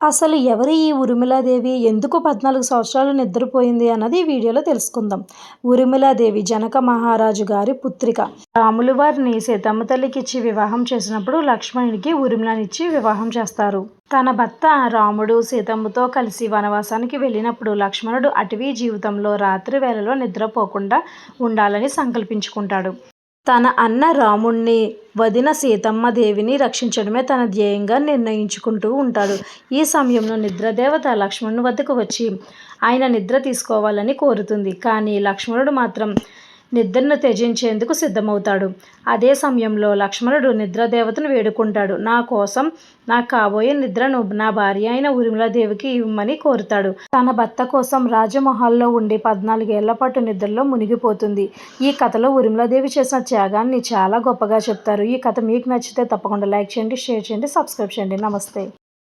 అసలు ఎవరు ఈ ఊర్మిళాదేవి? ఎందుకు 14 సంవత్సరాలు నిద్రపోయింది అన్నది ఈ వీడియోలో తెలుసుకుందాం. ఊర్మిళాదేవి జనక మహారాజు గారి పుత్రిక. రాములు వారిని సీతమ్మ తల్లికిచ్చి వివాహం చేసినప్పుడు లక్ష్మణుడికి ఊర్మిళనిచ్చి వివాహం చేస్తారు. తన భర్త రాముడు సీతమ్మతో కలిసి వనవాసానికి వెళ్ళినప్పుడు లక్ష్మణుడు అటవీ జీవితంలో రాత్రి వేళలో నిద్రపోకుండా ఉండాలని సంకల్పించుకుంటాడు. తన అన్న రాముణ్ణి, వదిన సీతమ్మదేవిని రక్షించడమే తన ధ్యేయంగా నిర్ణయించుకుంటూ ఉంటాడు. ఈ సమయంలో నిద్రదేవత లక్ష్మణుని వద్దకు వచ్చి ఆయన నిద్ర తీసుకోవాలని కోరుతుంది. కానీ లక్ష్మణుడు మాత్రం నిద్రను త్యజించేందుకు సిద్ధమవుతాడు. అదే సమయంలో లక్ష్మణుడు నిద్రదేవతను వేడుకుంటాడు. నా కోసం నాకు కాబోయే నిద్రను నా భార్య అయిన ఊర్మిళాదేవికి ఇవ్వమని కోరుతాడు. తన భర్త కోసం రాజమహల్లో ఉండి 14 ఏళ్ల పాటు నిద్రలో మునిగిపోతుంది. ఈ కథలో ఊర్మిళాదేవి చేసిన త్యాగాన్ని చాలా గొప్పగా చెప్తారు. ఈ కథ మీకు నచ్చితే తప్పకుండా లైక్ చేయండి, షేర్ చేయండి, సబ్స్క్రైబ్ చేయండి. నమస్తే.